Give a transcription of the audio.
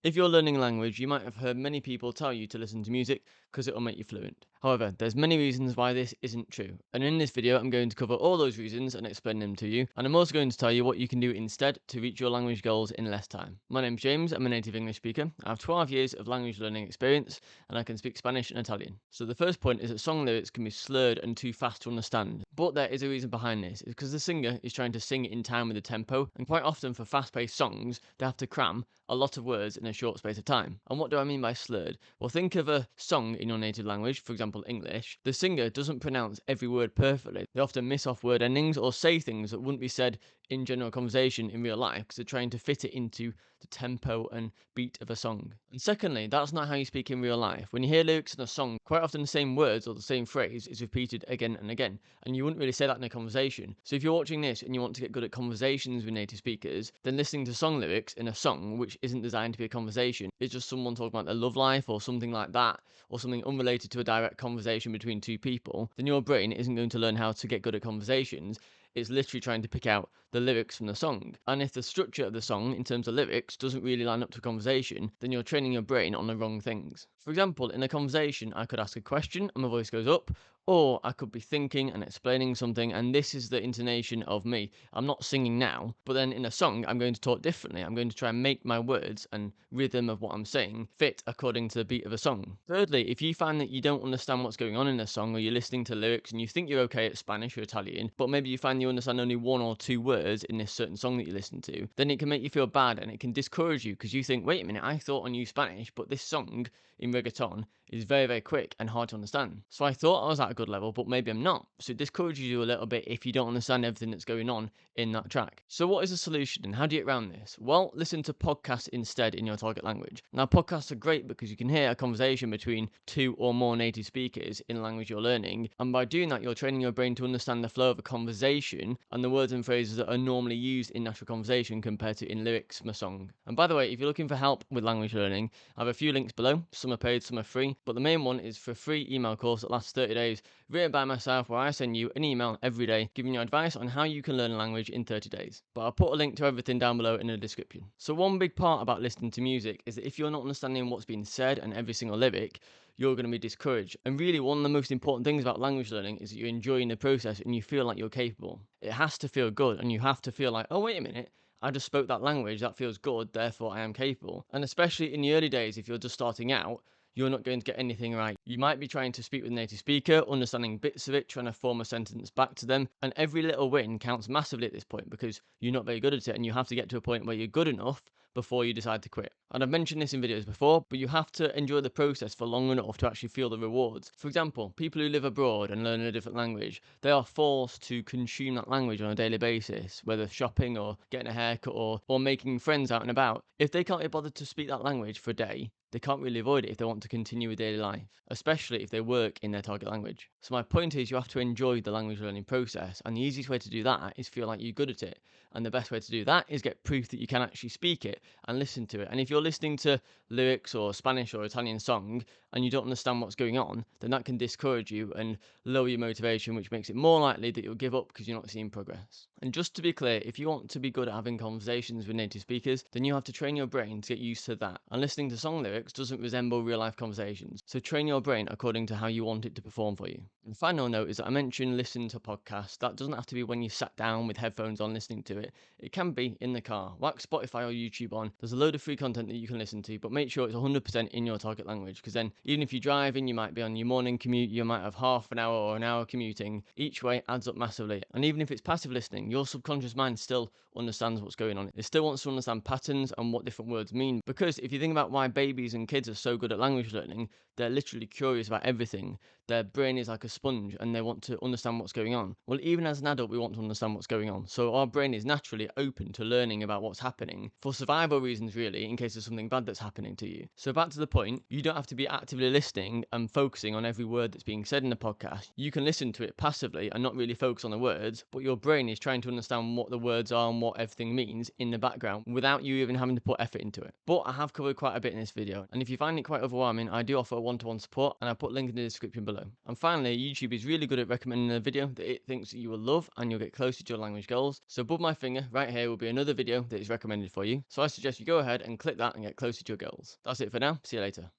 If you're learning a language, you might have heard many people tell you to listen to music because it will make you fluent. However, there's many reasons why this isn't true. And in this video, I'm going to cover all those reasons and explain them to you. And I'm also going to tell you what you can do instead to reach your language goals in less time. My name's James, I'm a native English speaker. I have 12 years of language learning experience and I can speak Spanish and Italian. So the first point is that song lyrics can be slurred and too fast to understand. But there is a reason behind this. It's because the singer is trying to sing it in time with the tempo, and quite often for fast-paced songs, they have to cram a lot of words in a short space of time. And what do I mean by slurred? Well, think of a song in your native language, for example English. The singer doesn't pronounce every word perfectly. They often miss off word endings or say things that wouldn't be said in general conversation in real life because they're trying to fit it into the tempo and beat of a song. And secondly, that's not how you speak in real life. When you hear lyrics in a song, quite often the same words or the same phrase is repeated again and again, and you wouldn't really say that in a conversation. So if you're watching this and you want to get good at conversations with native speakers, then listening to song lyrics in a song which isn't designed to be a conversation, it's just someone talking about their love life or something like that, or something unrelated to a direct conversation between two people, then your brain isn't going to learn how to get good at conversations. It's literally trying to pick out the lyrics from the song. And if the structure of the song, in terms of lyrics, doesn't really line up to a conversation, then you're training your brain on the wrong things. For example, in a conversation, I could ask a question and my voice goes up, or I could be thinking and explaining something, and this is the intonation of me. I'm not singing now, but then in a song, I'm going to talk differently. I'm going to try and make my words and rhythm of what I'm saying fit according to the beat of a song. Thirdly, if you find that you don't understand what's going on in a song, or you're listening to lyrics and you think you're okay at Spanish or Italian, but maybe you find you understand only one or two words in this certain song that you listen to, then it can make you feel bad and it can discourage you because you think, wait a minute, I thought I knew Spanish, but this song in reggaeton is very, very quick and hard to understand. So I thought I was at a good level, but maybe I'm not. So it discourages you a little bit if you don't understand everything that's going on in that track. So what is the solution and how do you get around this? Well, listen to podcasts instead in your target language. Now, podcasts are great because you can hear a conversation between two or more native speakers in the language you're learning. And by doing that, you're training your brain to understand the flow of a conversation and the words and phrases that are normally used in natural conversation compared to in lyrics from a song. And by the way, if you're looking for help with language learning, I have a few links below. Some are paid, some are free, but the main one is for a free email course that lasts 30 days, written by myself, where I send you an email every day giving you advice on how you can learn a language in 30 days. But I'll put a link to everything down below in the description. So one big part about listening to music is that if you're not understanding what's being said and every single lyric, you're going to be discouraged. And really, one of the most important things about language learning is that you're enjoying the process and you feel like you're capable. It has to feel good, and you have to feel like, oh, wait a minute, I just spoke that language, that feels good, therefore I am capable. And especially in the early days, if you're just starting out, you're not going to get anything right. You might be trying to speak with a native speaker, understanding bits of it, trying to form a sentence back to them, and every little win counts massively at this point because you're not very good at it, and you have to get to a point where you're good enough before you decide to quit. And I've mentioned this in videos before, but you have to enjoy the process for long enough to actually feel the rewards. For example, people who live abroad and learn a different language, they are forced to consume that language on a daily basis, whether shopping or getting a haircut or making friends out and about. If they can't be bothered to speak that language for a day, they can't really avoid it if they want to continue with daily life, especially if they work in their target language. So my point is you have to enjoy the language learning process, and the easiest way to do that is feel like you're good at it. And the best way to do that is get proof that you can actually speak it and listen to it. And if you're listening to lyrics or Spanish or Italian song and you don't understand what's going on, then that can discourage you and lower your motivation, which makes it more likely that you'll give up because you're not seeing progress. And just to be clear, if you want to be good at having conversations with native speakers, then you have to train your brain to get used to that. And listening to song lyrics doesn't resemble real life conversations. So train your brain according to how you want it to perform for you. And final note is that I mentioned listening to podcasts. That doesn't have to be when you sat down with headphones on listening to it. It can be in the car. Whack Spotify or YouTube on. There's a load of free content that you can listen to, but make sure it's 100% in your target language, because then even if you're driving, you might be on your morning commute, you might have half an hour or an hour commuting. Each way adds up massively. And even if it's passive listening, your subconscious mind still understands what's going on. It still wants to understand patterns and what different words mean. Because if you think about why babies and kids are so good at language learning, they're literally curious about everything. Their brain is like a sponge and they want to understand what's going on. Well, even as an adult, we want to understand what's going on. So our brain is naturally open to learning about what's happening for survival reasons, really, in case there's something bad that's happening to you. So back to the point, you don't have to be actively listening and focusing on every word that's being said in the podcast. You can listen to it passively and not really focus on the words, but your brain is trying to understand what the words are and what everything means in the background without you even having to put effort into it. But I have covered quite a bit in this video, video. And if you find it quite overwhelming, I do offer a one-to-one support, and I'll put a link in the description below. And finally, YouTube is really good at recommending a video that it thinks that you will love and you'll get closer to your language goals. So above my finger right here will be another video that is recommended for you. So I suggest you go ahead and click that and get closer to your goals. That's it for now. See you later.